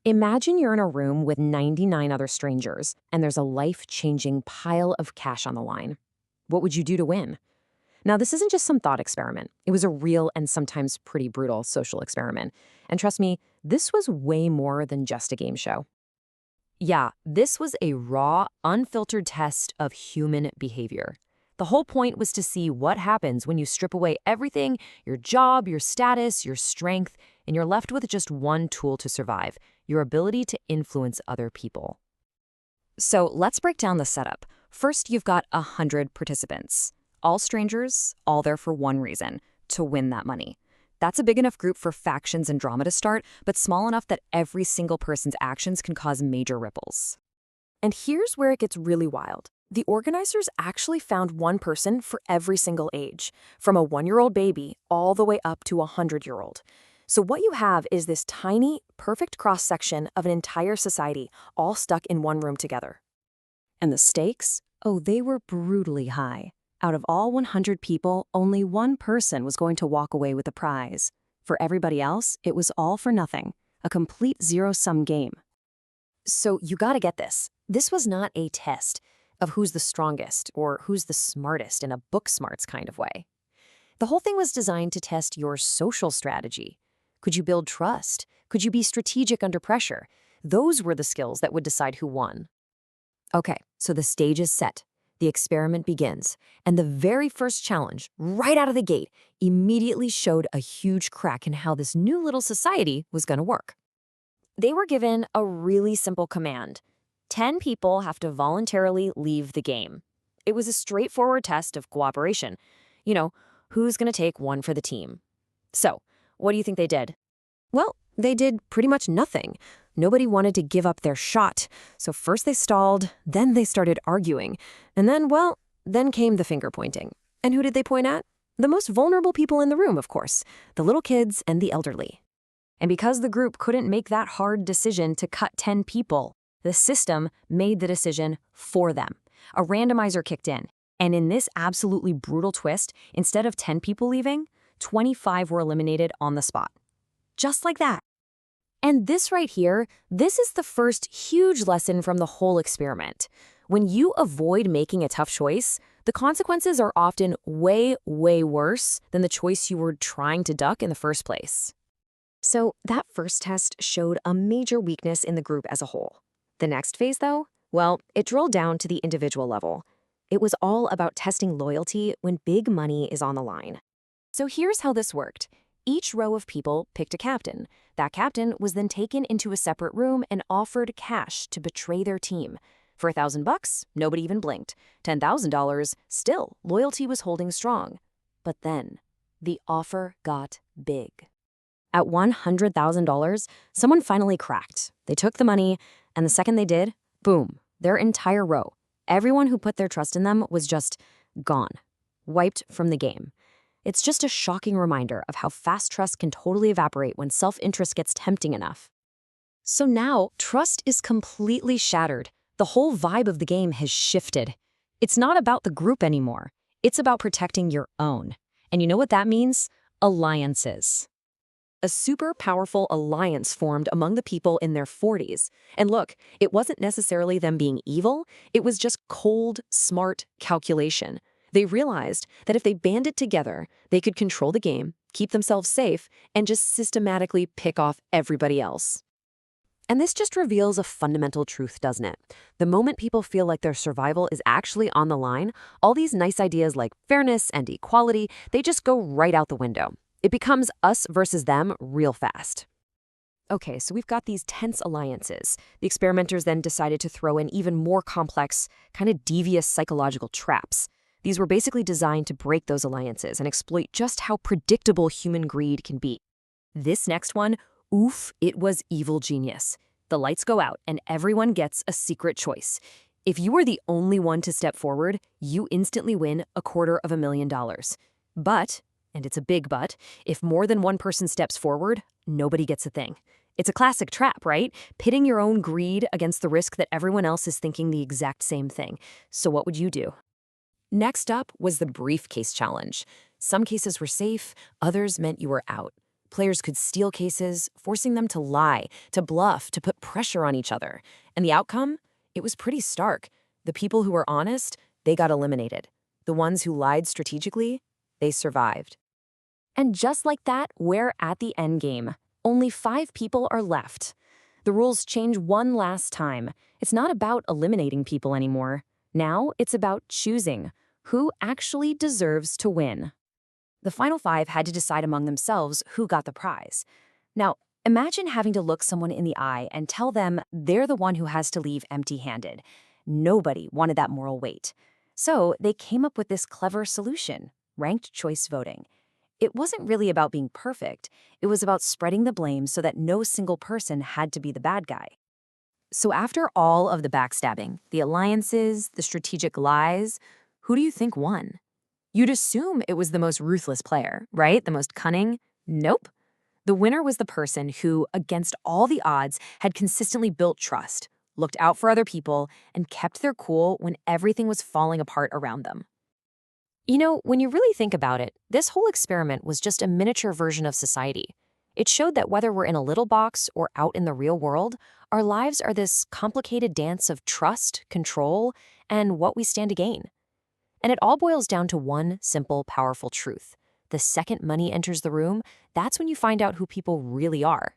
Imagine you're in a room with 99 other strangers, and there's a life-changing pile of cash on the line. What would you do to win? Now, this isn't just some thought experiment. It was a real and sometimes pretty brutal social experiment. And trust me, this was way more than just a game show. Yeah, this was a raw, unfiltered test of human behavior. The whole point was to see what happens when you strip away everything, your job, your status, your strength, and you're left with just one tool to survive, your ability to influence other people. So let's break down the setup. First, you've got 100 participants. All strangers, all there for one reason, to win that money. That's a big enough group for factions and drama to start, but small enough that every single person's actions can cause major ripples. And here's where it gets really wild. The organizers actually found one person for every single age, from a 1-year-old baby all the way up to a 100-year-old. So what you have is this tiny, perfect cross-section of an entire society all stuck in one room together. And the stakes? Oh, they were brutally high. Out of all 100 people, only one person was going to walk away with the prize. For everybody else, it was all for nothing, a complete zero-sum game. So you gotta get this. This was not a test of who's the strongest or who's the smartest in a book smarts kind of way. The whole thing was designed to test your social strategy. Could you build trust? Could you be strategic under pressure? Those were the skills that would decide who won. Okay, so the stage is set. The experiment begins, and the very first challenge, right out of the gate, immediately showed a huge crack in how this new little society was going to work. They were given a really simple command. 10 people have to voluntarily leave the game. It was a straightforward test of cooperation. You know, who's going to take one for the team? So, what do you think they did? Well, they did pretty much nothing. Nobody wanted to give up their shot. So first they stalled, then they started arguing. And then came the finger pointing. And who did they point at? The most vulnerable people in the room, of course. The little kids and the elderly. And because the group couldn't make that hard decision to cut 10 people, the system made the decision for them. A randomizer kicked in. And in this absolutely brutal twist, instead of 10 people leaving, 25 were eliminated on the spot. Just like that. And this right here, this is the first huge lesson from the whole experiment. When you avoid making a tough choice, the consequences are often way, way worse than the choice you were trying to duck in the first place. So that first test showed a major weakness in the group as a whole. The next phase, though, well, it drilled down to the individual level. It was all about testing loyalty when big money is on the line. So here's how this worked. Each row of people picked a captain. That captain was then taken into a separate room and offered cash to betray their team. For $1,000, nobody even blinked. $10,000, still, loyalty was holding strong. But then, the offer got big. At $100,000, someone finally cracked. They took the money, and the second they did, boom, their entire row, everyone who put their trust in them was just gone, wiped from the game. It's just a shocking reminder of how fast trust can totally evaporate when self-interest gets tempting enough. So now, trust is completely shattered. The whole vibe of the game has shifted. It's not about the group anymore. It's about protecting your own. And you know what that means? Alliances. A super powerful alliance formed among the people in their 40s. And look, it wasn't necessarily them being evil. It was just cold, smart calculation. They realized that if they banded together, they could control the game, keep themselves safe, and just systematically pick off everybody else. And this just reveals a fundamental truth, doesn't it? The moment people feel like their survival is actually on the line, all these nice ideas like fairness and equality, they just go right out the window. It becomes us versus them real fast. Okay, so we've got these tense alliances. The experimenters then decided to throw in even more complex, kind of devious psychological traps. These were basically designed to break those alliances and exploit just how predictable human greed can be. This next one, oof, it was evil genius. The lights go out and everyone gets a secret choice. If you are the only one to step forward, you instantly win $250,000. But, and it's a big but, if more than one person steps forward, nobody gets a thing. It's a classic trap, right? Pitting your own greed against the risk that everyone else is thinking the exact same thing. So what would you do? Next up was the briefcase challenge. Some cases were safe, others meant you were out. Players could steal cases, forcing them to lie, to bluff, to put pressure on each other. And the outcome? It was pretty stark. The people who were honest, they got eliminated. The ones who lied strategically, they survived. And just like that, we're at the end game. Only 5 people are left. The rules change one last time. It's not about eliminating people anymore. Now it's about choosing who actually deserves to win. The final 5 had to decide among themselves who got the prize. Now, imagine having to look someone in the eye and tell them they're the one who has to leave empty-handed. Nobody wanted that moral weight. So they came up with this clever solution: ranked choice voting. It wasn't really about being perfect. It was about spreading the blame so that no single person had to be the bad guy. So after all of the backstabbing, the alliances, the strategic lies, who do you think won? You'd assume it was the most ruthless player, right? The most cunning? Nope. The winner was the person who, against all the odds, had consistently built trust, looked out for other people, and kept their cool when everything was falling apart around them. You know, when you really think about it, this whole experiment was just a miniature version of society. It showed that whether we're in a little box or out in the real world, our lives are this complicated dance of trust, control, and what we stand to gain. And it all boils down to one simple, powerful truth. The second money enters the room, that's when you find out who people really are.